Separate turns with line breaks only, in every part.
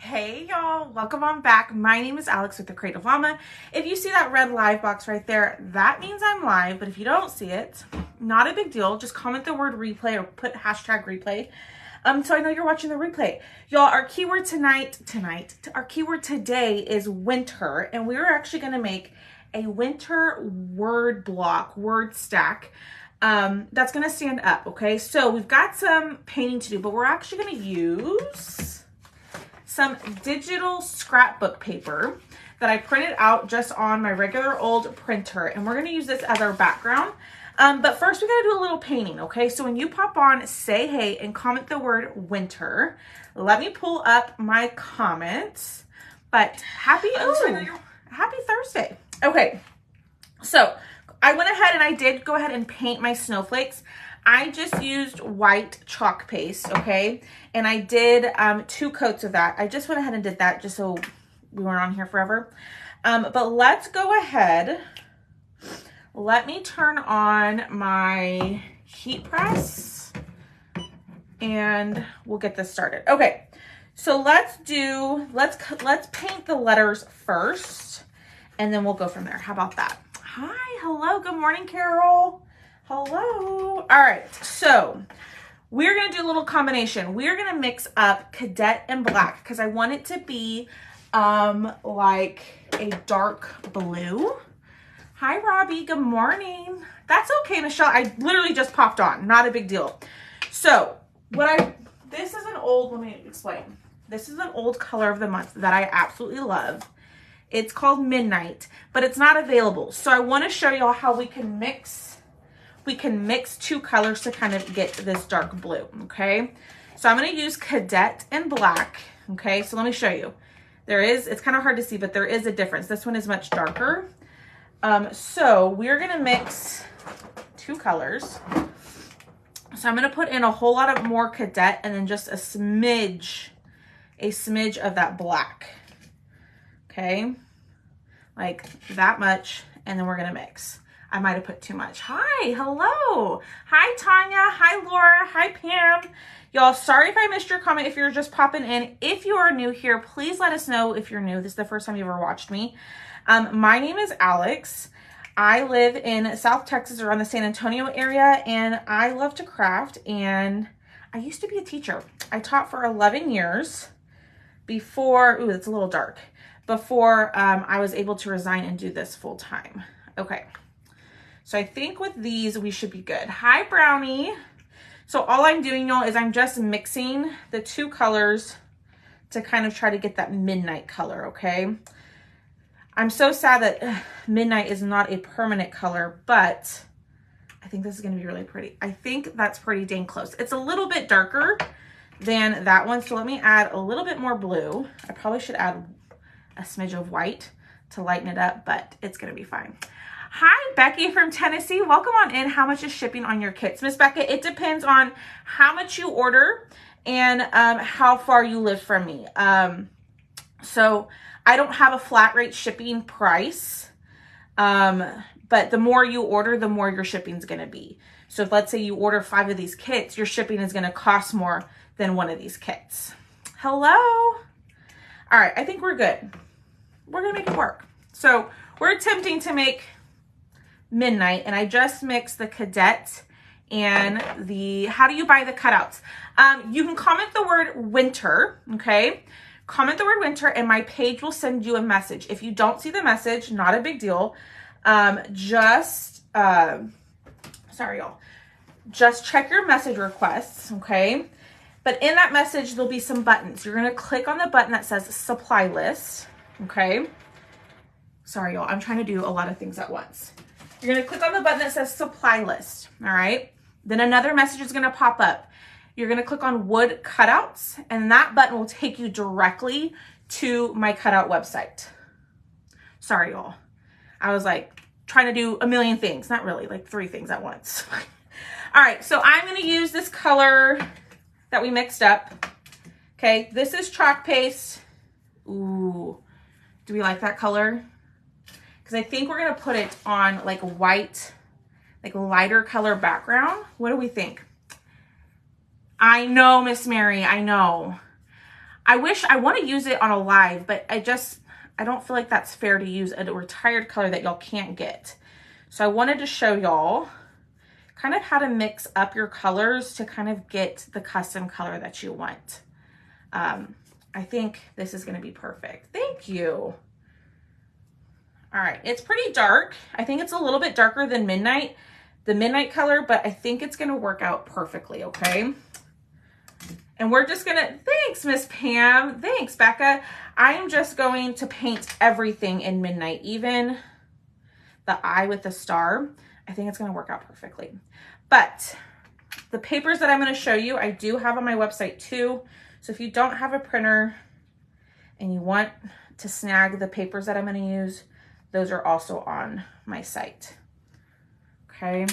Hey y'all, welcome on back. My name is Alex with The Creative Llama. If you see that red live box right there, that means I'm live, but if you don't see it, not a big deal. Just comment the word replay or put hashtag replay. So I know you're watching the replay. Y'all, our keyword our keyword today is winter, and we're actually gonna make a winter word block, word stack. That's gonna stand up, okay? So we've got some painting to do, but we're actually gonna use some digital scrapbook paper that I printed out just on my regular old printer, and we're gonna use this as our background. But first we gotta do a little painting, okay? So when you pop on Say Hey and comment the word winter, let me pull up my comments. But happy Thursday. Okay, so I went ahead and I did go ahead and paint my snowflakes. I just used white chalk paste, okay? And I did 2 coats of that. I just went ahead and did that just so we weren't on here forever. But let's go ahead. Let me turn on my heat press and we'll get this started. Okay, so let's paint the letters first and then we'll go from there. How about that? Hi, hello, good morning, Carol. Hello. All right, so we're gonna do a little combination. We're gonna mix up cadet and black because I want it to be like a dark blue. Hi, Robbie, good morning. That's okay, Michelle. I literally just popped on, not a big deal. So this is an old, let me explain. This is an old color of the month that I absolutely love. It's called Midnight, but it's not available. So I wanna show y'all how we can mix 2 colors to kind of get this dark blue, okay? So I'm gonna use cadet and black, okay? So let me show you. It's kind of hard to see, but there is a difference. This one is much darker. So we're gonna mix 2 colors. So I'm gonna put in a whole lot of more cadet and then just a smidge of that black, okay? Like that much, and then we're gonna mix. I might have put too much. Hi, hello. Hi, Tanya. Hi, Laura. Hi, Pam. Y'all, sorry if I missed your comment if you're just popping in. If you are new here, please let us know if you're new. This is the first time you've ever watched me. My name is Alex. I live in South Texas around the San Antonio area, and I love to craft, and I used to be a teacher. I taught for 11 years before, ooh, it's a little dark, before I was able to resign and do this full time. Okay. So I think with these, we should be good. Hi, Brownie. So all I'm doing, y'all, is I'm just mixing the 2 colors to kind of try to get that midnight color, okay? I'm so sad that midnight is not a permanent color, but I think this is gonna be really pretty. I think that's pretty dang close. It's a little bit darker than that one, so let me add a little bit more blue. I probably should add a smidge of white to lighten it up, but it's gonna be fine. Hi, Becky from Tennessee. Welcome on in. How much is shipping on your kits? Miss Becca, it depends on how much you order and how far you live from me. So I don't have a flat rate shipping price, but the more you order, the more your shipping is going to be. So if let's say you order 5 of these kits, your shipping is going to cost more than 1 of these kits. Hello. All right, I think we're good. We're going to make it work. So we're attempting to make midnight, and I just mixed the cadet and the, how do you buy the cutouts? You can comment the word winter, okay? Comment the word winter and my page will send you a message. If you don't see the message, not a big deal. Sorry y'all, just check your message requests, okay? But in that message, there'll be some buttons. You're gonna click on the button that says supply list, okay? Sorry y'all, I'm trying to do a lot of things at once. You're gonna click on the button that says supply list, all right? Then another message is gonna pop up. You're gonna click on wood cutouts, and that button will take you directly to my cutout website. Sorry, y'all. I was like trying to do a million things, not really, like 3 things at once. All right, so I'm gonna use this color that we mixed up. Okay, this is chalk paste. Ooh, do we like that color? Because I think we're gonna put it on like white, like lighter color background. What do we think? I know, Miss Mary, I know. I want to use it on a live, but I don't feel like that's fair to use a retired color that y'all can't get. So I wanted to show y'all kind of how to mix up your colors to kind of get the custom color that you want. I think this is going to be perfect. Thank you. All right, it's pretty dark. I think it's a little bit darker than Midnight, the Midnight color, but I think it's going to work out perfectly, okay? And we're just going to, thanks, Miss Pam. Thanks, Becca. I am just going to paint everything in Midnight, even the eye with the star. I think it's going to work out perfectly. But the papers that I'm going to show you, I do have on my website too. So if you don't have a printer and you want to snag the papers that I'm going to use, those are also on my site. Okay.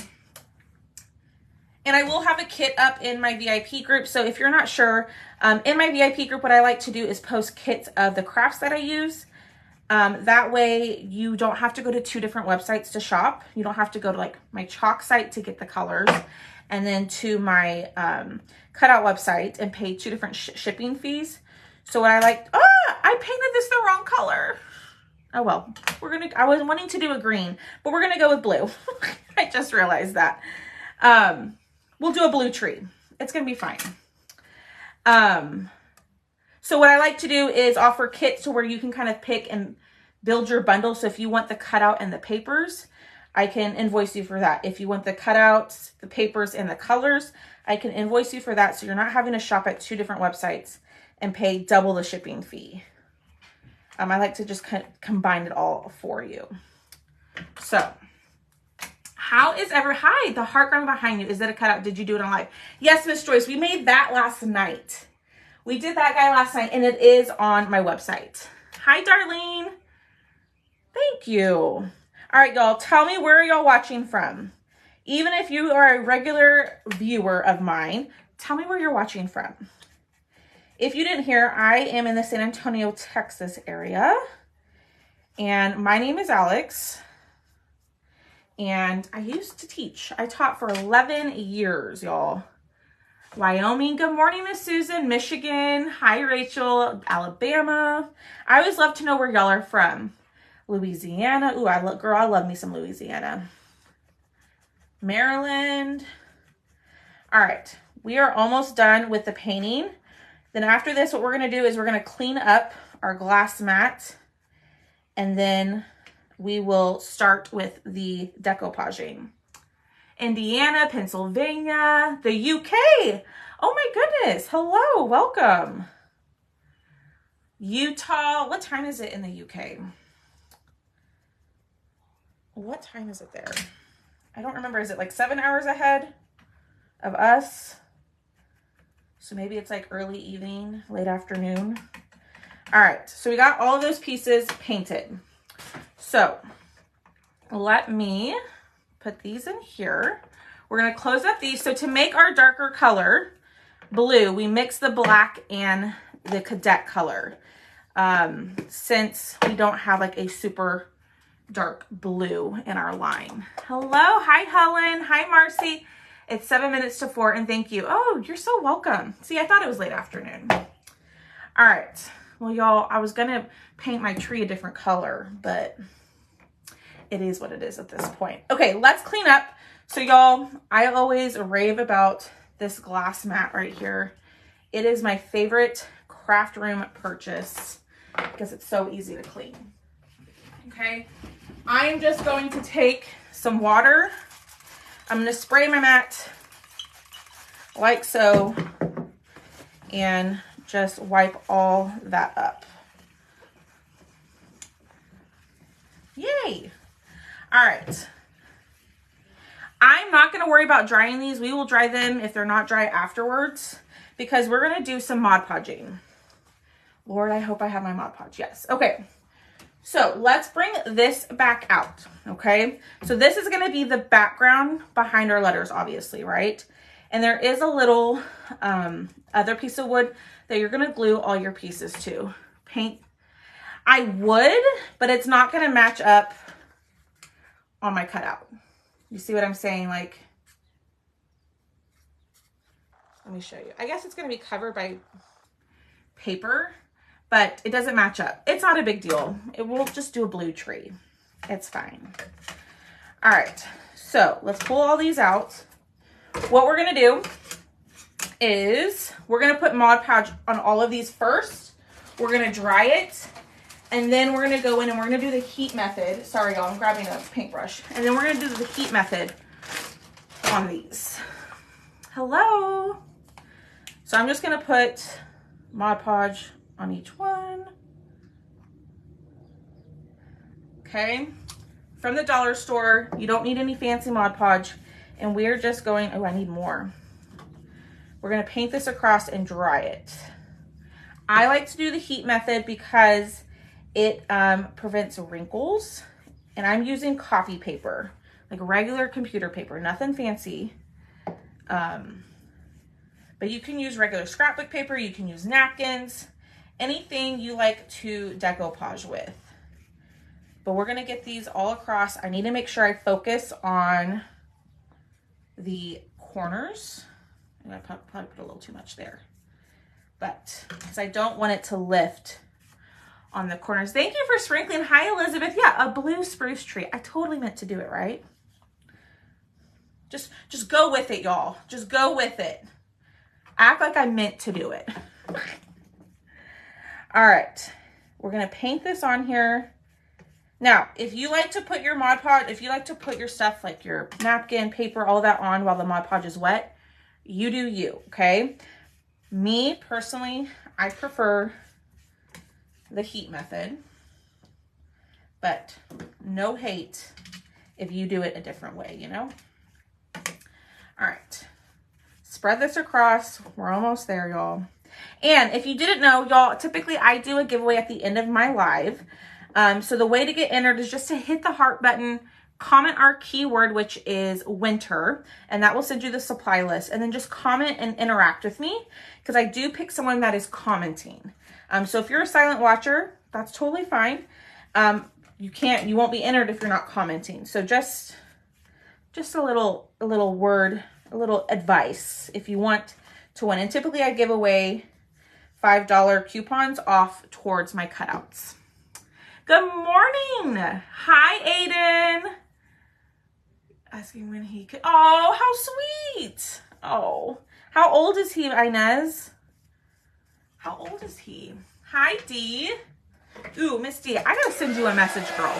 And I will have a kit up in my VIP group. So if you're not sure, in my VIP group, what I like to do is post kits of the crafts that I use. That way you don't have to go to 2 different websites to shop. You don't have to go to like my chalk site to get the colors and then to my cutout website and pay 2 different shipping fees. So what I like, I painted this the wrong color. Oh well, I was wanting to do a green, but we're gonna go with blue. I just realized that. We'll do a blue tree. It's gonna be fine. So what I like to do is offer kits to where you can kind of pick and build your bundle. So if you want the cutout and the papers, I can invoice you for that. If you want the cutouts, the papers, and the colors, I can invoice you for that. So you're not having to shop at 2 different websites and pay double the shipping fee. I like to just combine it all for you. So how is hi, the heart ground behind you. Is that a cutout? Did you do it on live? Yes, Miss Joyce, we made that last night. We did that guy last night and it is on my website. Hi, Darlene. Thank you. All right, y'all, tell me where y'all watching from. Even if you are a regular viewer of mine, tell me where you're watching from. If you didn't hear, I am in the San Antonio, Texas area. And my name is Alex. And I used to teach. I taught for 11 years, y'all. Wyoming, good morning, Miss Susan. Michigan, hi, Rachel. Alabama. I always love to know where y'all are from. Louisiana. Ooh, I love me some Louisiana. Maryland. All right, we are almost done with the painting. Then after this, what we're going to do is we're going to clean up our glass mat. And then we will start with the decoupaging. Indiana, Pennsylvania, the UK. Oh my goodness. Hello, welcome. Utah. What time is it in the UK? What time is it there? I don't remember. Is it like 7 hours ahead of us? So maybe it's like early evening, late afternoon. All right, so we got all of those pieces painted. So let me put these in here. We're gonna close up these. So to make our darker color, blue, we mix the black and the cadet color. Since we don't have like a super dark blue in our line. Hello, hi Helen, hi Marcy. It's 7 minutes to 4 and thank you. Oh, you're so welcome. See, I thought it was late afternoon. All right, well y'all, I was gonna paint my tree a different color, but it is what it is at this point. Okay, let's clean up. So y'all, I always rave about this glass mat right here. It is my favorite craft room purchase because it's so easy to clean. Okay, I'm just going to take some water. I'm going to spray my mat like so and just wipe all that up. Yay. All right. I'm not going to worry about drying these. We will dry them if they're not dry afterwards because we're going to do some Mod Podging. Lord, I hope I have my Mod Podge. Yes. Okay. So let's bring this back out. Okay. So this is going to be the background behind our letters, obviously, right? And there is a little other piece of wood that you're going to glue all your pieces to. Paint. I would, but it's not going to match up on my cutout. You see what I'm saying? Like, let me show you. I guess it's going to be covered by paper, but it doesn't match up. It's not a big deal. We'll just do a blue tree. It's fine. All right, so let's pull all these out. What we're gonna do is we're gonna put Mod Podge on all of these first. We're gonna dry it, and then we're gonna go in and we're gonna do the heat method. Sorry, y'all, I'm grabbing a paintbrush. And then we're gonna do the heat method on these. Hello. So I'm just gonna put Mod Podge on each one. Okay. From the dollar store, you don't need any fancy Mod Podge. And we're just going, oh, I need more. We're gonna paint this across and dry it. I like to do the heat method because it prevents wrinkles. And I'm using copy paper, like regular computer paper, nothing fancy. But you can use regular scrapbook paper, you can use napkins, anything you like to decoupage with. But we're gonna get these all across. I need to make sure I focus on the corners. I'm gonna probably put a little too much there, but because I don't want it to lift on the corners. Thank you for sprinkling. Hi, Elizabeth. Yeah, a blue spruce tree. I totally meant to do it, right? Just go with it, y'all. Just go with it. Act like I meant to do it. All right, we're gonna paint this on here. Now, if you like to put your Mod Podge, if you like to put your stuff like your napkin, paper, all that on while the Mod Podge is wet, you do you, okay? Me, personally, I prefer the heat method, but no hate if you do it a different way, you know? All right, spread this across. We're almost there, y'all. And if you didn't know, y'all, typically I do a giveaway at the end of my live. So the way to get entered is just to hit the heart button, comment our keyword, which is winter, and that will send you the supply list. And then just comment and interact with me because I do pick someone that is commenting. So if you're a silent watcher, that's totally fine. You won't be entered if you're not commenting. So just a little word, a little advice if you want to win. And typically I give away $5 coupons off towards my cutouts. Good morning. Hi, Aiden. Asking when he could. Oh, how sweet. Oh, how old is he, Inez? How old is he? Hi, Dee. Ooh, Miss D, I gotta send you a message, girl.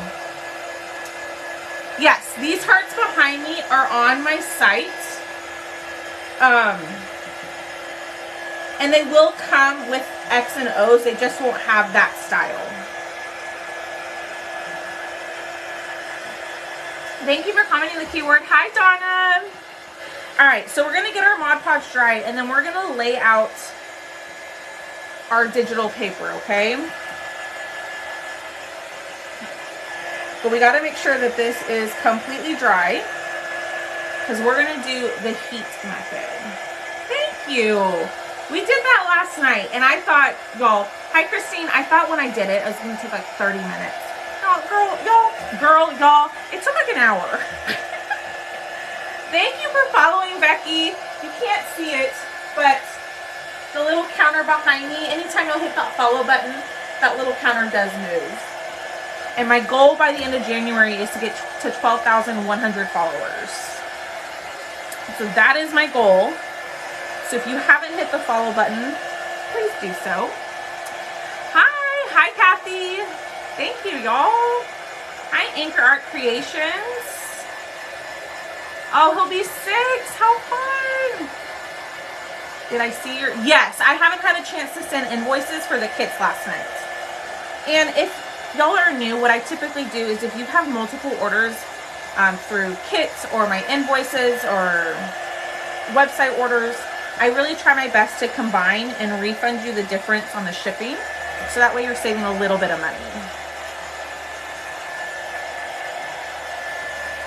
Yes, these hearts behind me are on my site. And they will come with X and O's. They just won't have that style. Thank you for commenting the keyword. Hi, Donna. All right, so we're gonna get our Mod Podge dry and then we're gonna lay out our digital paper, okay? But we gotta make sure that this is completely dry because we're gonna do the heat method. Thank you. We did that last night and I thought, y'all, hi, Christine. I thought when I did it was gonna take like 30 minutes. No, girl, y'all, it took like an hour. Thank you for following, Becky. You can't see it, but the little counter behind me, anytime you'll hit that follow button, that little counter does move. And my goal by the end of January is to get to 12,100 followers. So that is my goal. So if you haven't hit the follow button, please do so. Hi, Kathy. Thank you, y'all. Hi, Anchor Art Creations. Oh, he'll be 6. How fun. Did I see your... Yes, I haven't had a chance to send invoices for the kits last night. And if y'all are new, what I typically do is if you have multiple orders through kits or my invoices or website orders, I really try my best to combine and refund you the difference on the shipping. So that way you're saving a little bit of money.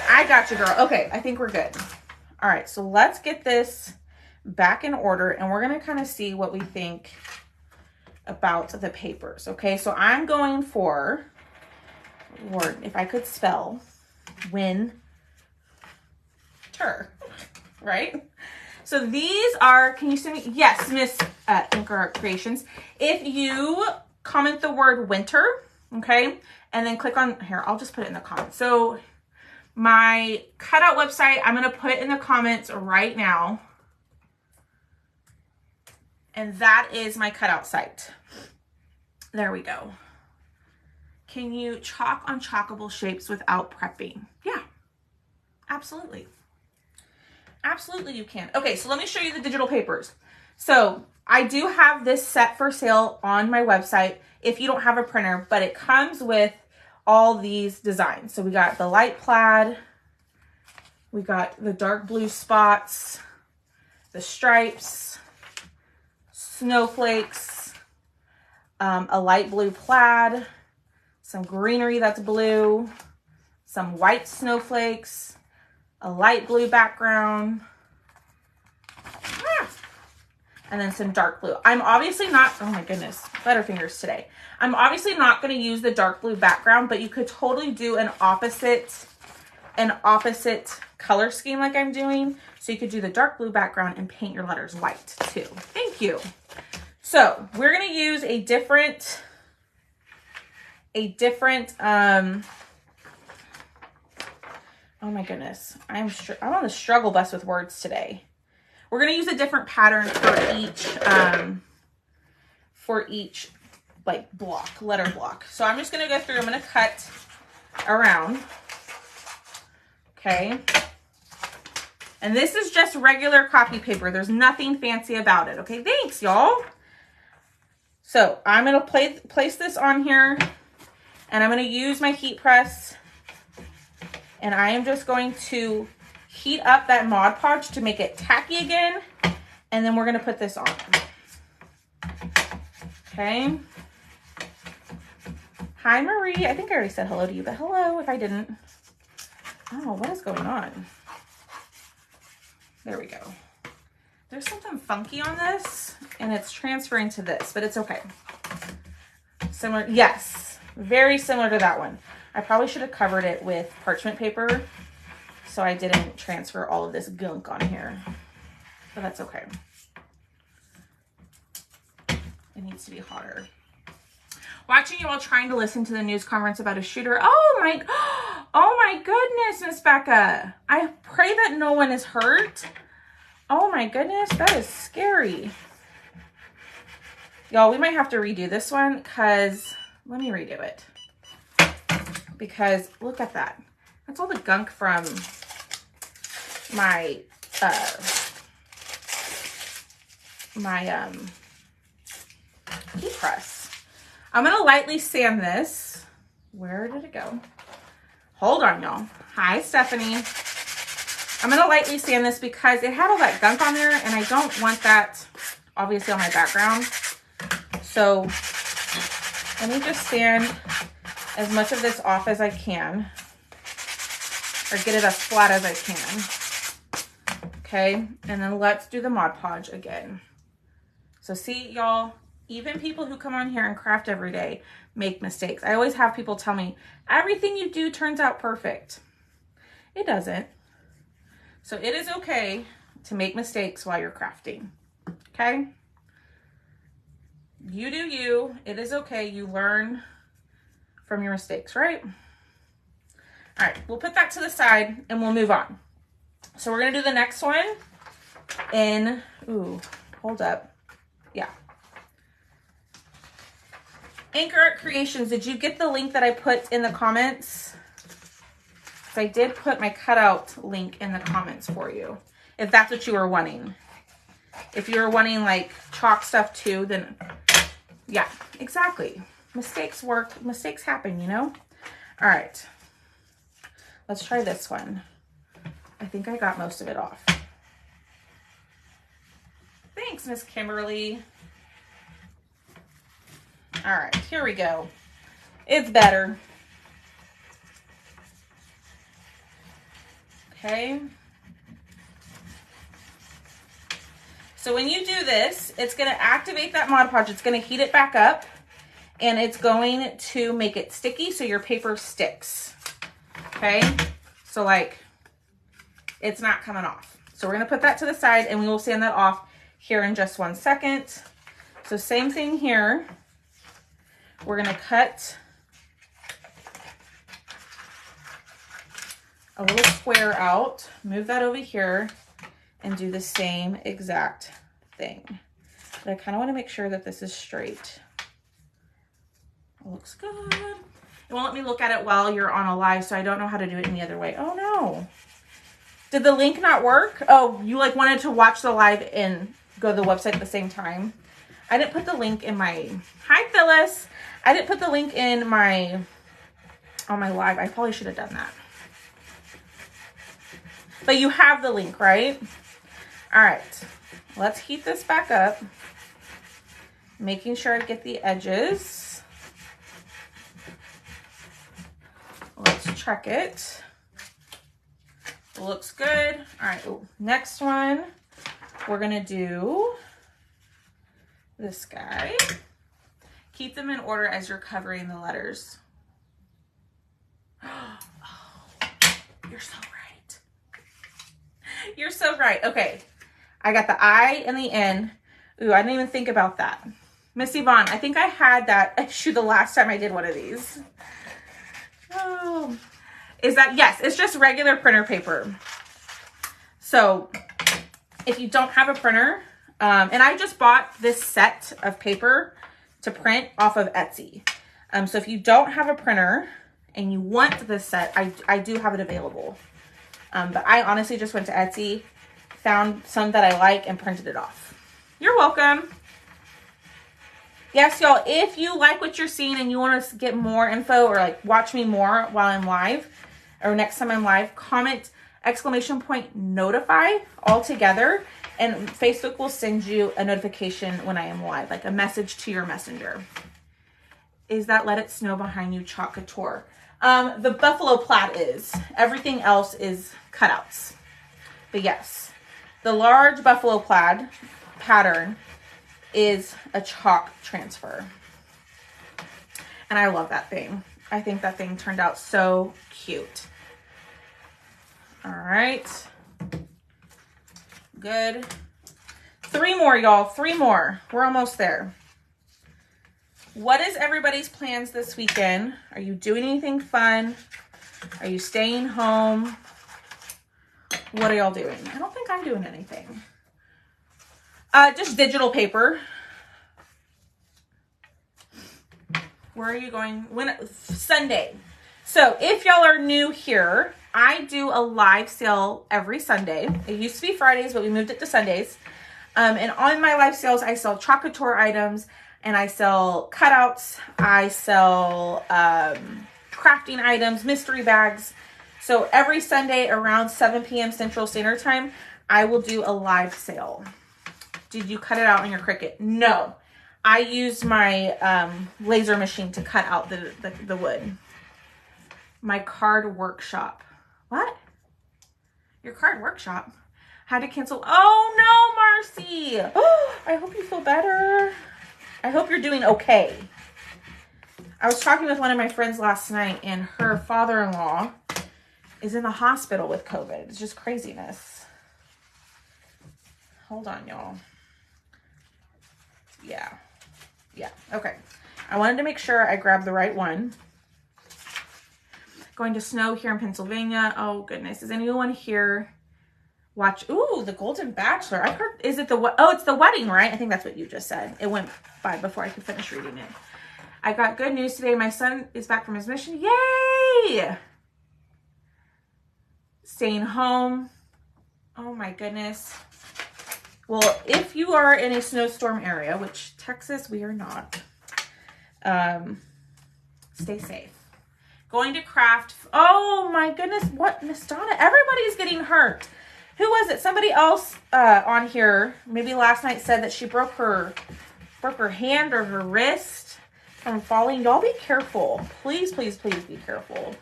I got you, girl. Okay, I think we're good. All right, so let's get this back in order and we're gonna kind of see what we think about the papers. Okay, so I'm going for, Lord, if I could spell, winter, right? So these are, can you send me? Yes, Miss Anchor Art Creations. If you comment the word winter, okay, and then click on here, I'll just put it in the comments. So my cutout website, I'm going to put in the comments right now. And that is my cutout site. There we go. Can you chalk on chalkable shapes without prepping? Yeah, absolutely. Absolutely you can. Okay, so let me show you the digital papers. So I do have this set for sale on my website if you don't have a printer, but it comes with all these designs. So we got the light plaid, we got the dark blue spots, the stripes, snowflakes, a light blue plaid, some greenery that's blue, some white snowflakes, a light blue background, and then some dark blue. I'm obviously not, oh my goodness, Butterfingers today. I'm obviously not going to use the dark blue background, but you could totally do an opposite color scheme like I'm doing. So you could do the dark blue background and paint your letters white too. Thank you. So we're going to use a different, oh my goodness, I'm on the struggle bus with words today. We're going to use a different pattern for each like block, letter block. So I'm just going to go through, I'm going to cut around. Okay. And this is just regular copy paper. There's nothing fancy about it. Okay. Thanks, y'all. So I'm going to place this on here, and I'm going to use my heat press, and I am just going to heat up that Mod Podge to make it tacky again, and then we're going to put this on. Okay. Hi, Marie. I think I already said hello to you, but hello if I didn't. Oh, what is going on? There we go. There's something funky on this, and it's transferring to this, but it's okay. Similar, yes, very similar to that one. I probably should have covered it with parchment paper so I didn't transfer all of this gunk on here, but that's okay. It needs to be hotter. Watching you while trying to listen to the news conference about a shooter. Oh my goodness, Miss Becca. I pray that no one is hurt. Oh my goodness, that is scary. Y'all, we might have to redo this one because, let me redo it. Because look at that. That's all the gunk from my, heat press. I'm going to lightly sand this. Where did it go? Hold on, y'all. Hi, Stephanie. I'm going to lightly sand this because it had all that gunk on there, and I don't want that obviously on my background. So let me just sand as much of this off as I can, or get it as flat as I can. Okay, and then let's do the Mod Podge again. So see, y'all, even people who come on here and craft every day make mistakes. I always have people tell me, everything you do turns out perfect. It doesn't. So it is okay to make mistakes while you're crafting, okay? You do you. It is okay. You learn from your mistakes, right? All right, we'll put that to the side and we'll move on. So we're going to do the next one in, ooh, hold up. Yeah. Anchor Art Creations, did you get the link that I put in the comments? So I did put my cutout link in the comments for you, if that's what you were wanting. If you were wanting like chalk stuff too, then yeah, exactly. Mistakes work, mistakes happen, you know? All right, let's try this one. I think I got most of it off. Thanks, Miss Kimberly. All right, here we go. It's better. Okay. So when you do this, it's going to activate that Mod Podge. It's going to heat it back up, and it's going to make it sticky so your paper sticks. Okay. So like it's not coming off. So we're going to put that to the side, and we will sand that off here in just 1 second. So same thing here. We're going to cut a little square out, move that over here, and do the same exact thing. But I kind of want to make sure that this is straight. Looks good. It won't let me look at it while you're on a live, so I don't know how to do it any other way. Oh no. Did the link not work? Oh, you like wanted to watch the live and go to the website at the same time? I didn't put the link in my, hi Phyllis. I didn't put the link in my, on my live. I probably should have done that. But you have the link, right? All right, let's heat this back up. Making sure I get the edges. Let's check it. Looks good. All right, next one, we're gonna do this guy. Keep them in order as you're covering the letters. Oh, you're so right. You're so right. Okay, I got the I and the N. Ooh, I didn't even think about that. Miss Yvonne, I think I had that issue the last time I did one of these. Oh. Is that, yes, it's just regular printer paper. So if you don't have a printer, and I just bought this set of paper to print off of Etsy. So if you don't have a printer and you want this set, I do have it available. But I honestly just went to Etsy, found some that I like, and printed it off. You're welcome. Yes, y'all, if you like what you're seeing and you want to get more info or like watch me more while I'm live, or next time I'm live, comment !notify all together, and Facebook will send you a notification when I am live, like a message to your messenger. Is that Let It Snow behind you Chalk Couture? The buffalo plaid is. Everything else is cutouts. But yes, the large buffalo plaid pattern is a chalk transfer. And I love that thing. I think that thing turned out so cute. All right. Good. 3 more, y'all. 3 more. We're almost there. What is everybody's plans this weekend? Are you doing anything fun? Are you staying home? What are y'all doing? I don't think I'm doing anything. Just digital paper. Where are you going? Sunday. So if y'all are new here, I do a live sale every Sunday. It used to be Fridays, but we moved it to Sundays. And on my live sales, I sell Chalk Couture items, and I sell cutouts. I sell crafting items, mystery bags. So every Sunday around 7 p.m. Central Standard Time, I will do a live sale. Did you cut it out on your Cricut? No. I used my laser machine to cut out the wood. My card workshop. What? Your card workshop? Had to cancel. Oh no, Marcy. Oh, I hope you feel better. I hope you're doing okay. I was talking with one of my friends last night, and her father-in-law is in the hospital with COVID. It's just craziness. Hold on, y'all. Yeah. Okay. I wanted to make sure I grabbed the right one. Going to snow here in Pennsylvania. Oh goodness. Is anyone here watch? Ooh, The Golden Bachelor. I heard, is it it's the wedding, right? I think that's what you just said. It went by before I could finish reading it. I got good news today. My son is back from his mission. Yay! Staying home. Oh my goodness. Well, if you are in a snowstorm area, which Texas, we are not, stay safe. Going to craft. Oh my goodness. What, Miss Donna? Everybody's getting hurt. Who was it? Somebody else on here, maybe last night, said that she broke her hand or her wrist from falling. Y'all be careful. Please, please, please be careful.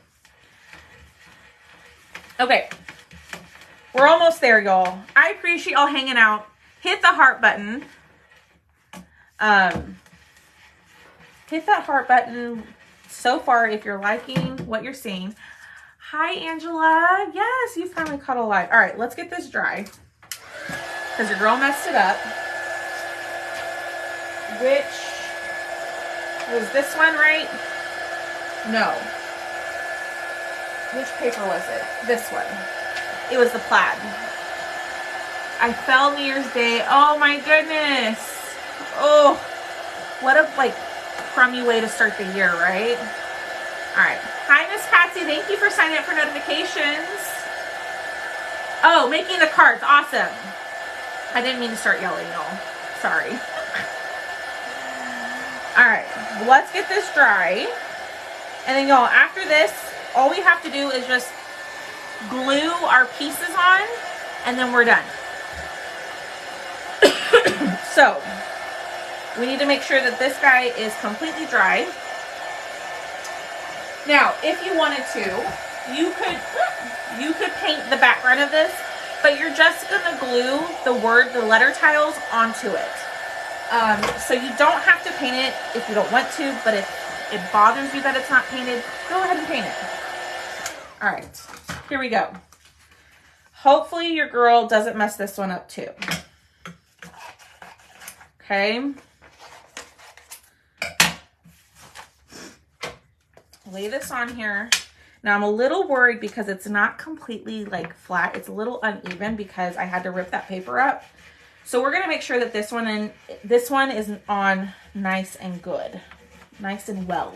Okay. We're almost there, y'all. I appreciate y'all hanging out. Hit the heart button. Hit that heart button so far if you're liking what you're seeing. Hi, Angela. Yes, you finally caught a live. All right, let's get this dry because your girl messed it up. which was this one, right? No. Which paper was it? This one. It was the plaid. I fell New Year's Day. Oh my goodness. Oh, what a like crummy way to start the year, right? All right. Hi, Miss Patsy. Thank you for signing up for notifications. Oh, making the cards. Awesome. I didn't mean to start yelling, y'all. Sorry. All right. Let's get this dry. And then, y'all, after this, all we have to do is just glue our pieces on, and then we're done. So, we need to make sure that this guy is completely dry. Now, if you wanted to, you could paint the background of this, but you're just gonna glue the letter tiles onto it. So you don't have to paint it if you don't want to, but if it bothers you that it's not painted, go ahead and paint it. All right, here we go. Hopefully your girl doesn't mess this one up too. Okay. Lay this on here. Now I'm a little worried because it's not completely like flat. It's a little uneven because I had to rip that paper up. So we're gonna make sure that this one is on nice and good, nice and well.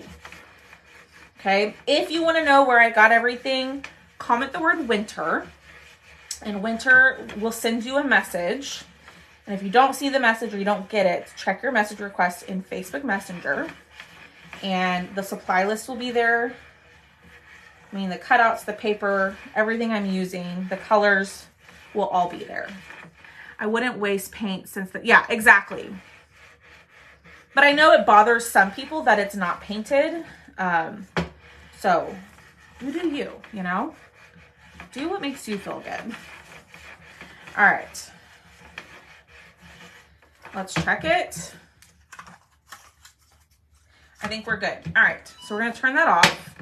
Okay. If you want to know where I got everything, comment the word winter, and Winter will send you a message. And if you don't see the message or you don't get it, check your message request in Facebook Messenger. And the supply list will be there. I mean, the cutouts, the paper, everything I'm using, the colors will all be there. I wouldn't waste paint since yeah, exactly. But I know it bothers some people that it's not painted. So you do you know? Do what makes you feel good. All right. Let's check it. I think we're good. All right, so we're gonna turn that off.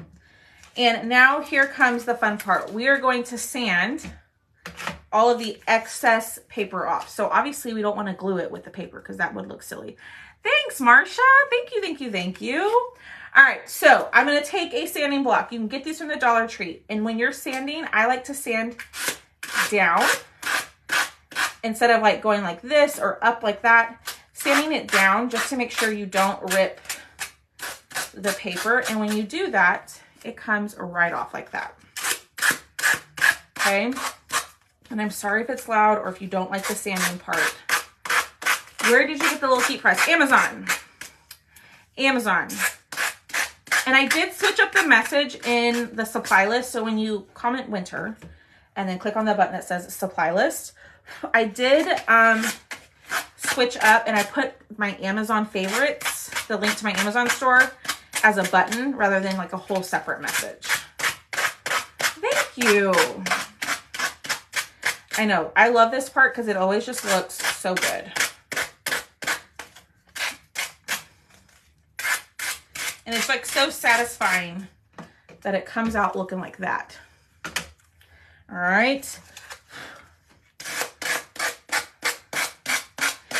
And now here comes the fun part. We are going to sand all of the excess paper off. So obviously we don't wanna glue it with the paper because that would look silly. Thanks, Marsha. Thank you, thank you, thank you. All right, so I'm gonna take a sanding block. You can get these from the Dollar Tree. And when you're sanding, I like to sand down instead of like going like this or up like that. Sanding it down just to make sure you don't rip the paper. And when you do that, it comes right off like that. Okay. And I'm sorry if it's loud or if you don't like the sanding part. Where did you get the little heat press? Amazon. Amazon. And I did switch up the message in the supply list. So when you comment winter and then click on the button that says supply list, I did switch up and I put my Amazon favorites, the link to my Amazon store, as a button rather than like a whole separate message. Thank you. I know, I love this part because it always just looks so good. And it's like so satisfying that it comes out looking like that. All right.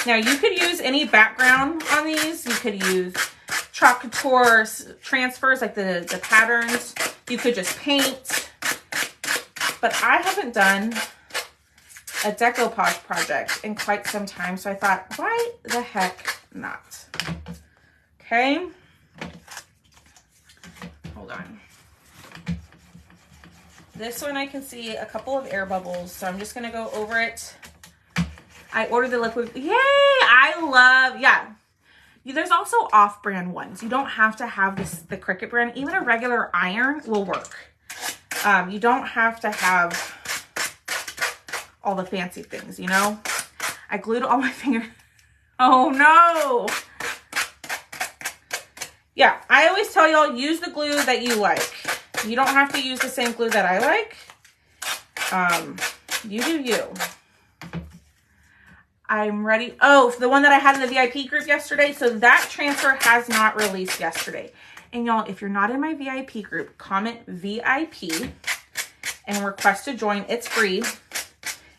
Now you could use any background on these. You could use chalk couture transfers like the patterns. You could just paint. But I haven't done a decoupage project in quite some time. So I thought, why the heck not? Okay. Hold on. This one I can see a couple of air bubbles. So I'm just going to go over it. I ordered the liquid. Yay! I love, yeah. There's also off-brand ones. You don't have to have the Cricut brand. Even a regular iron will work. You don't have to have all the fancy things, you know? I glued all my fingers. Oh no! Yeah, I always tell y'all, use the glue that you like. You don't have to use the same glue that I like. You do you. I'm ready. Oh, the one that I had in the VIP group yesterday. So that transfer has not released yesterday. And y'all, if you're not in my VIP group, comment VIP and request to join. It's free.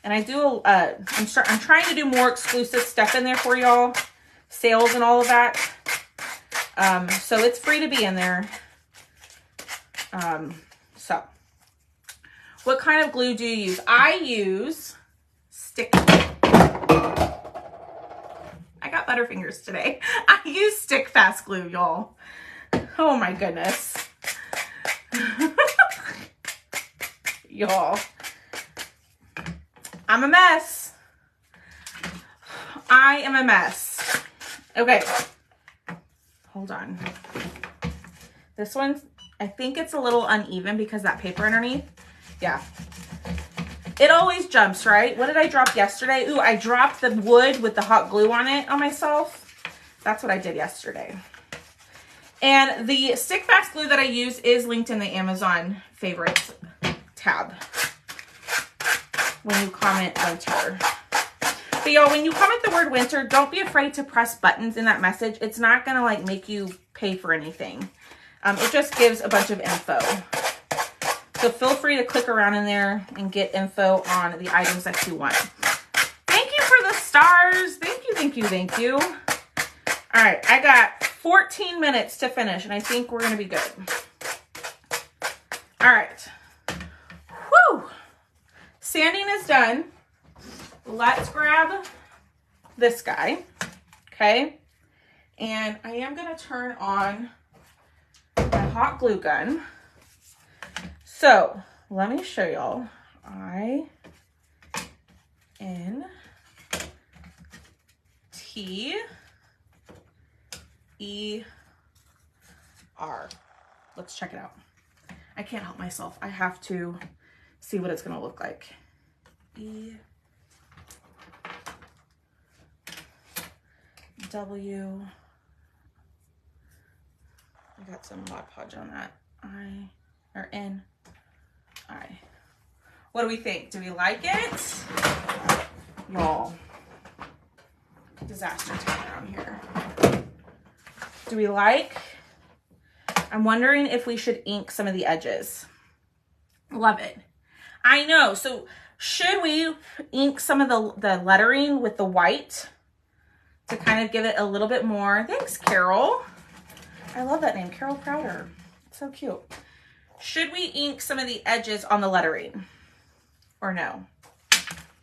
And I do, I'm trying to do more exclusive stuff in there for y'all. sales and all of that. So it's free to be in there. So what kind of glue do you use? I use stick. I got butterfingers today. I use Stick Fast glue, y'all. Oh my goodness. Y'all. I'm a mess. I am a mess. Okay. Hold on. This one's, I think it's a little uneven because that paper underneath. Yeah. It always jumps, right? What did I drop yesterday? Ooh, I dropped the wood with the hot glue on it on myself. That's what I did yesterday. And the Stick Fast glue that I use is linked in the Amazon favorites tab when you comment winter. But y'all, when you comment the word winter, don't be afraid to press buttons in that message. It's not gonna like make you pay for anything. It just gives a bunch of info. So feel free to click around in there and get info on the items that you want. Thank you for the stars. Thank you, thank you, thank you. All right, I got 14 minutes to finish, and I think we're gonna be good. All right. Whew. Sanding is done. Let's grab this guy, okay? And I am gonna turn on my hot glue gun. So let me show y'all. I-N-T-E-R. Let's check it out. I can't help myself. I have to see what it's gonna look like. E-W. I got some Mod Podge on that. I. What do we think? Do we like it? Y'all. Disaster time around here. Do we like? I'm wondering if we should ink some of the edges. Love it. I know. So should we ink some of the lettering with the white to kind of give it a little bit more? Thanks, Carol. I love that name, Carol Crowder. It's so cute. Should we ink some of the edges on the lettering or no?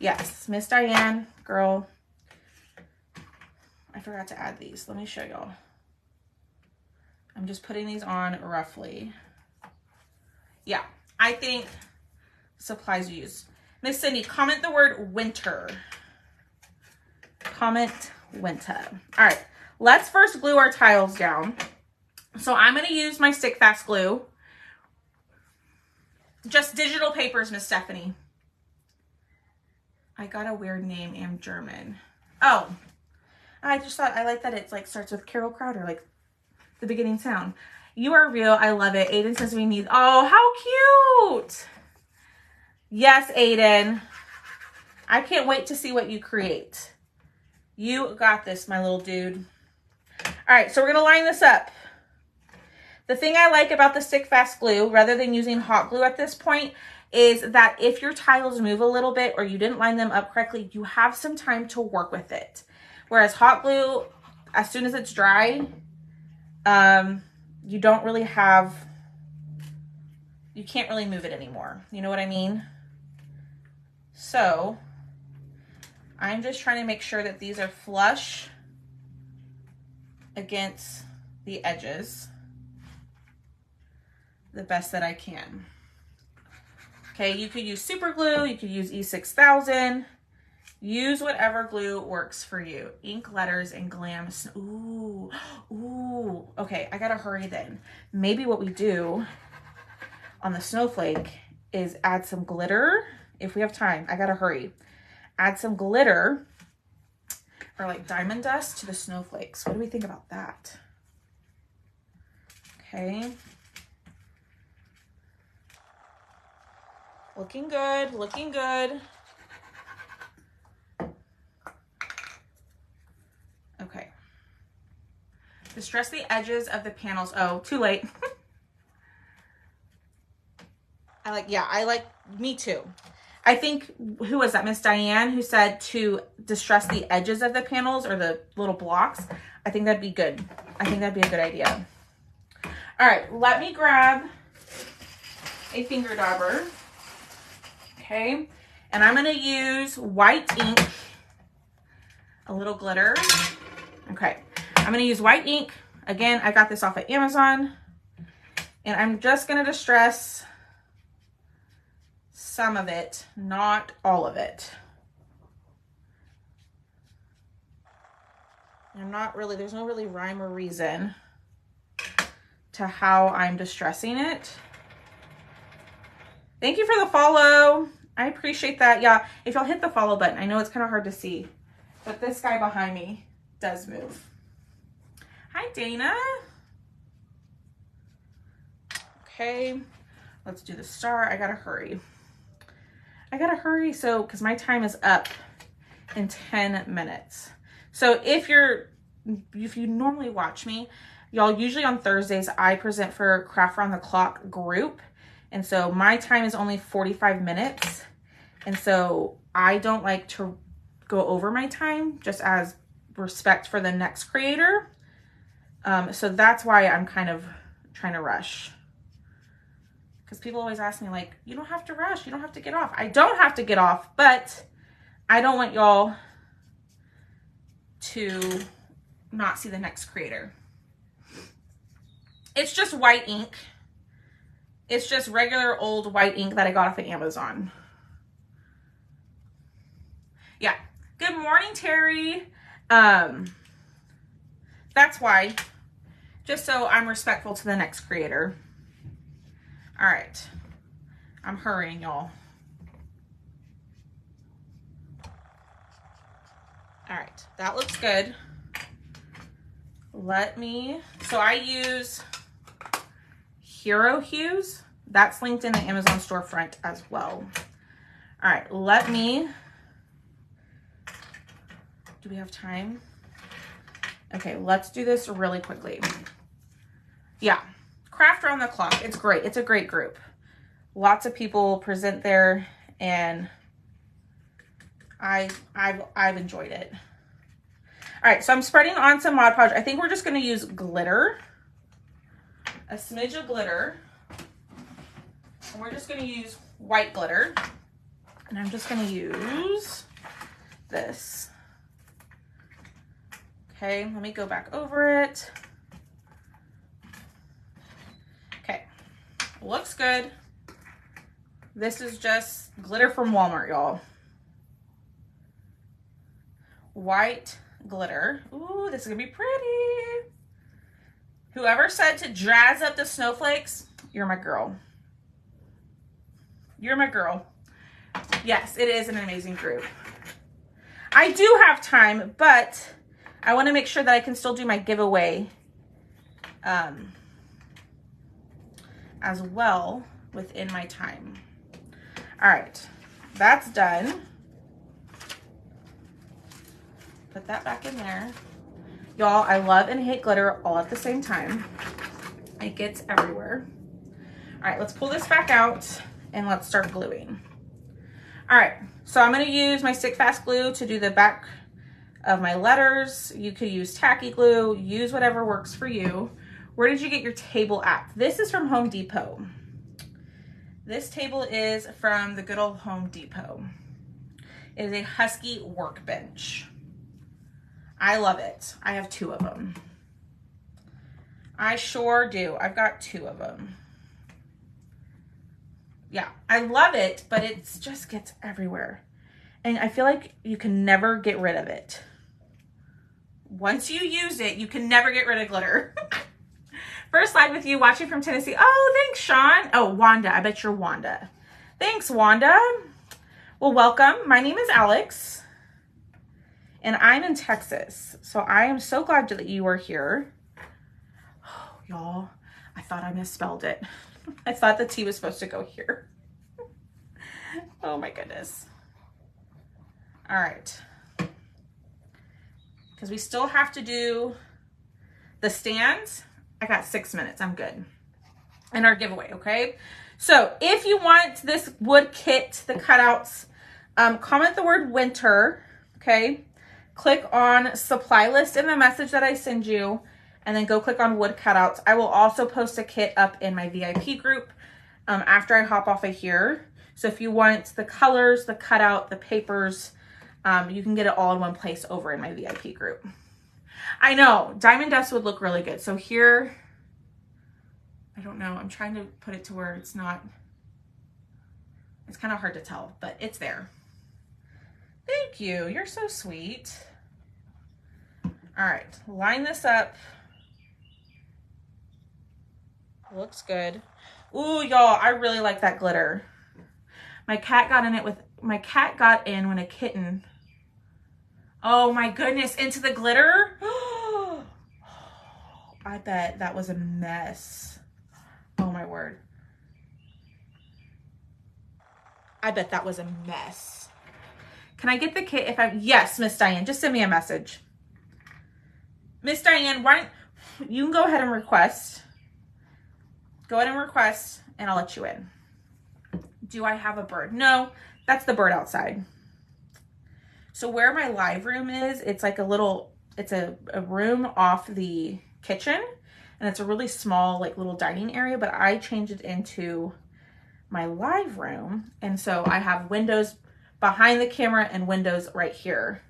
Yes, Miss Diane, girl. I forgot to add these. Let me show y'all. I'm just putting these on roughly. Yeah, I think supplies used. Miss Cindy, comment the word winter. Comment winter. All right, let's first glue our tiles down. So I'm going to use my Stick Fast glue. Just digital papers, Miss Stephanie. I got a weird name. I'm German. Oh, I just thought I like that it's like starts with Carol Crowder, like the beginning sound. You are real. I love it. Aiden says we need. Oh, how cute. Yes, Aiden. I can't wait to see what you create. You got this, my little dude. All right, so we're going to line this up. The thing I like about the Stick Fast glue, rather than using hot glue at this point, is that if your tiles move a little bit or you didn't line them up correctly, you have some time to work with it. Whereas hot glue, as soon as it's dry, you don't really have, you can't really move it anymore. You know what I mean? So I'm just trying to make sure that these are flush against the edges the best that I can. Okay, you could use super glue, you could use E6000, use whatever glue works for you. Ink letters and glam. Ooh, ooh. Okay, I gotta hurry then. Maybe what we do on the snowflake is add some glitter. If we have time, I gotta hurry. Add some glitter or like diamond dust to the snowflakes. What do we think about that? Okay. Looking good, looking good. Okay. Distress the edges of the panels. Oh, too late. I like, me too. I think, who was that? Miss Diane, who said to distress the edges of the panels or the little blocks. I think that'd be good. I think that'd be a good idea. All right, let me grab a finger dauber. Okay, and I'm gonna use white ink, a little glitter. Okay, I'm gonna use white ink. Again, I got this off of Amazon. And I'm just gonna distress some of it, not all of it. I'm not really, there's no really rhyme or reason to how I'm distressing it. Thank you for the follow. I appreciate that. Yeah, if y'all hit the follow button, I know it's kind of hard to see, but this guy behind me does move. Hi, Dana. Okay, let's do the star. I gotta hurry. So, because my time is up in 10 minutes. So if you normally watch me, y'all, usually on Thursdays, I present for Craft Around the Clock group. And so my time is only 45 minutes. And so I don't like to go over my time, just as respect for the next creator. So that's why I'm kind of trying to rush. Because people always ask me, like, you don't have to rush. You don't have to get off. I don't have to get off, but I don't want y'all to not see the next creator. It's just white ink. It's just regular old white ink that I got off of Amazon. Yeah. Good morning, Terry. That's why. Just so I'm respectful to the next creator. All right, I'm hurrying, y'all. All right, that looks good. So I use Hero Hues. That's linked in the Amazon storefront as well. All right, do we have time? Okay, let's do this really quickly. Yeah. Craft Around the Clock. It's great. It's a great group. Lots of people present there, and I've enjoyed it. All right, so I'm spreading on some Mod Podge. I think we're just going to use glitter, a smidge of glitter, and we're just going to use white glitter, and I'm just going to use this. Okay, let me go back over it. Looks good. This is just glitter from Walmart, y'all. White glitter. Ooh, this is gonna be pretty. Whoever said to jazz up the snowflakes, you're my girl. You're my girl. Yes, it is an amazing group. I do have time, but I want to make sure that I can still do my giveaway as well within my time. All right, that's done. Put that back in there. Y'all, I love and hate glitter all at the same time. It gets everywhere. All right, let's pull this back out and let's start gluing. All right, so I'm gonna use my Stick Fast glue to do the back of my letters. You could use tacky glue, use whatever works for you. Where did you get your table at? This is from Home Depot. This table is from the good old Home Depot. It is a Husky workbench. I love it. I have 2 of them. I sure do. I've got 2 of them. Yeah, I love it, but it just gets everywhere. And I feel like you can never get rid of it. Once you use it, you can never get rid of glitter. First slide with you, watching from Tennessee. Oh, thanks, Sean. Oh, Wanda. I bet you're Wanda. Thanks, Wanda. Well, welcome. My name is Alex, and I'm in Texas. So I am so glad that you are here. Oh, y'all, I thought I misspelled it. I thought the T was supposed to go here. Oh, my goodness. All right. Because we still have to do the stands. I got 6 minutes. I'm good. in our giveaway, okay? So if you want this wood kit, the cutouts, comment the word winter, okay? Click on supply list in the message that I send you, and then go click on wood cutouts. I will also post a kit up in my VIP group after I hop off of here. So if you want the colors, the cutout, the papers, you can get it all in one place over in my VIP group. I know, diamond dust would look really good. So here, I don't know, I'm trying to put it to where it's not, it's kind of hard to tell, but it's there. Thank you, you're so sweet. All right, line this up. Looks good. Ooh, y'all, I really like that glitter. My cat got in when a kitten. Oh my goodness, into the glitter? I bet that was a mess. Oh my word. I bet that was a mess. Can I get the kit if I'm, yes, Miss Diane, just send me a message. Miss Diane, why don't you can go ahead and request. Go ahead and request and I'll let you in. Do I have a bird? No, that's the bird outside. So where my live room is, it's like a little, it's a room off the kitchen, and it's a really small, like little dining area, but I changed it into my live room. And so I have windows behind the camera and windows right here.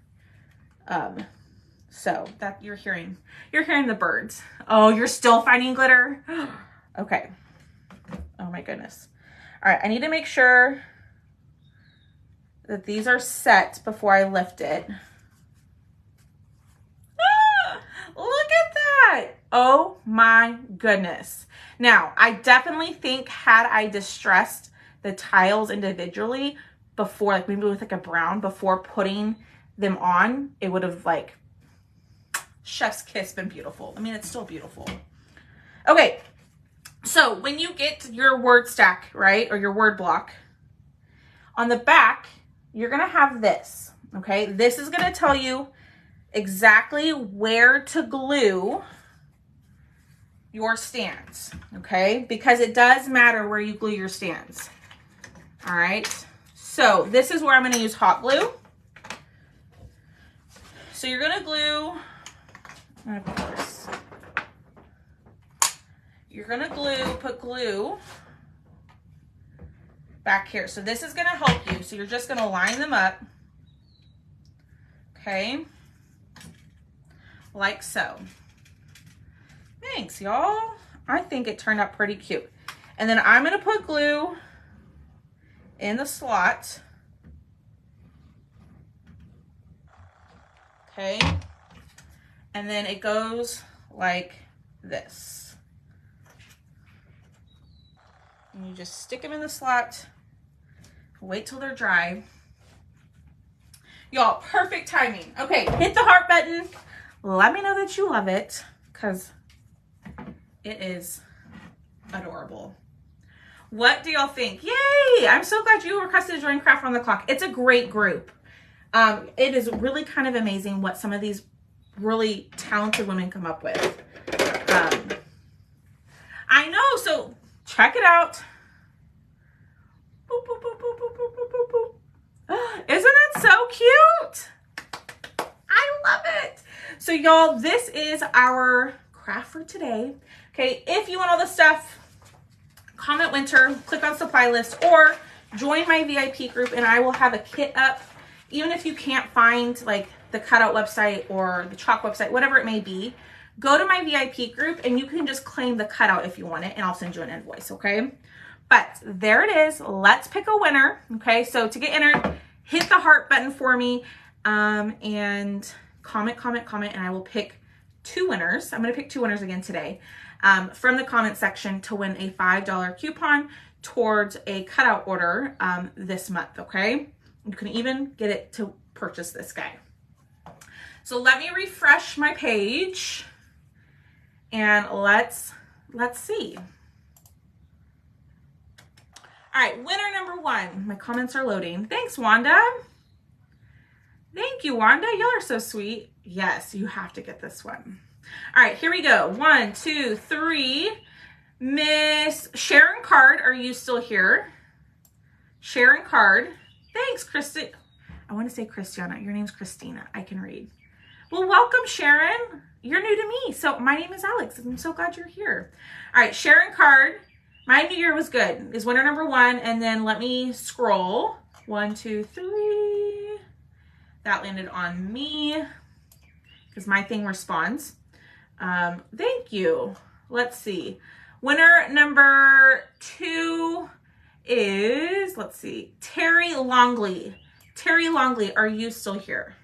So that you're hearing the birds. Oh, you're still finding glitter? Okay. Oh my goodness. All right, I need to make sure that these are set before I lift it. Ah, look at that. Oh my goodness. Now, I definitely think had I distressed the tiles individually before, like maybe with like a brown, before putting them on, it would have like chef's kiss been beautiful. I mean, it's still beautiful. Okay, so when you get your word stack, right, or your word block, on the back, you're gonna have this, okay? This is gonna tell you exactly where to glue your stands, okay? Because it does matter where you glue your stands, all right? So this is where I'm gonna use hot glue. So you're gonna glue, of course, you're gonna put glue back here. So this is gonna help you. So you're just gonna line them up, okay? Like so. Thanks, y'all. I think it turned out pretty cute. And then I'm gonna put glue in the slot. Okay. And then it goes like this. And you just stick them in the slot. Wait till they're dry. Y'all, perfect timing. Okay, hit the heart button. Let me know that you love it, because it is adorable. What do y'all think? Yay! I'm so glad you requested to join Craft on the Clock. It's a great group. It is really kind of amazing what some of these really talented women come up with. I know, so check it out. Boop, boop, boop, boop, boop, boop, boop, boop. Isn't it so cute? I love it. So y'all, this is our craft for today. Okay, if you want all the stuff, comment winter, click on supply list, or join my VIP group and I will have a kit up. Even if you can't find like the cutout website or the chalk website, whatever it may be, go to my VIP group and you can just claim the cutout if you want it, and I'll send you an invoice, okay? But there it is. Let's pick a winner, okay? So to get entered, hit the heart button for me and comment, and I will pick 2 winners. I'm going to pick 2 winners again today from the comment section to win a $5 coupon towards a cutout order this month, okay? You can even get it to purchase this guy. So let me refresh my page and let's see. All right, winner number 1. My comments are loading. Thanks, Wanda. Thank you, Wanda. Y'all are so sweet. Yes, you have to get this one. All right, here we go. 1, 2, 3. Miss Miss Sharon Card, are you still here? Sharon Card. Thanks, Christy. I want to say Christiana. Your name's Christina. I can read. Well, welcome, Sharon. You're new to me. So my name is Alex. I'm so glad you're here. All right, Sharon Card. My New Year was good is winner number 1. And then let me scroll. 1, 2, 3. That landed on me because my thing responds. Thank you. Let's see. Winner number 2 is, let's see, Terry Longley. Terry Longley, are you still here?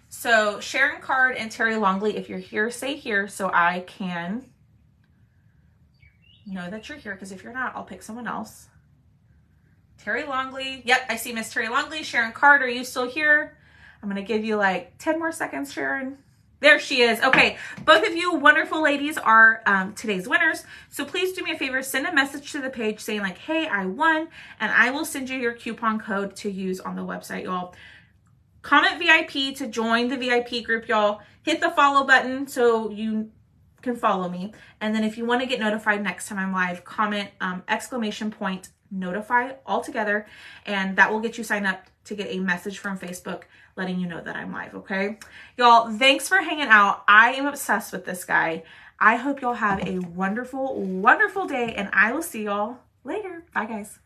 So Sharon Card and Terry Longley, if you're here, say here so I can know that you're here, because if you're not, I'll pick someone else. Terry Longley. Yep, I see Miss Terry Longley. Sharon Card, are you still here? I'm going to give you like 10 more seconds, Sharon. There she is. Okay, both of you wonderful ladies are today's winners. So please do me a favor, send a message to the page saying like, hey, I won, and I will send you your coupon code to use on the website, y'all. Comment VIP to join the VIP group, y'all. Hit the follow button so you can follow me. And then if you want to get notified next time I'm live, comment !notify all together, and that will get you signed up to get a message from Facebook letting you know that I'm live, okay? Y'all, thanks for hanging out. I am obsessed with this guy. I hope y'all have a wonderful, wonderful day, and I will see y'all later. Bye, guys.